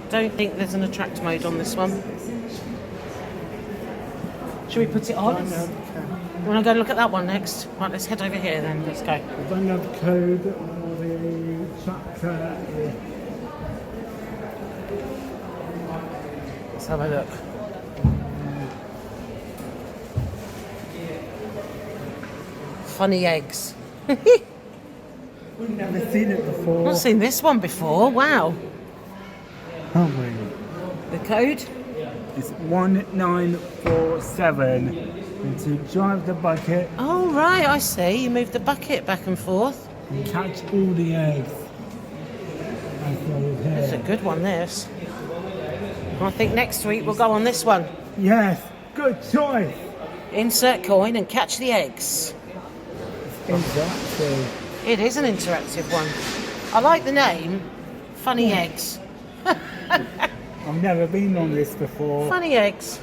Don't think there's an attract mode on this one. Should we put it on? You want to go look at that one next? Right, let's head over here then. Let's go. I don't have the code or the tracker. Let's have a look. Funny eggs. We've never seen it before. Not seen this one before. Wow. Oh my. The code? It's 1947. And to drive the bucket Oh right, I see. You move the bucket back and forth. and catch all the eggs. It's a good one, this. I think next week we'll go on this one. Yes, good choice. Insert coin and catch the eggs. Interactive. It is an interactive one. I like the name. Funny eggs. I've never been on this before. Funny eggs.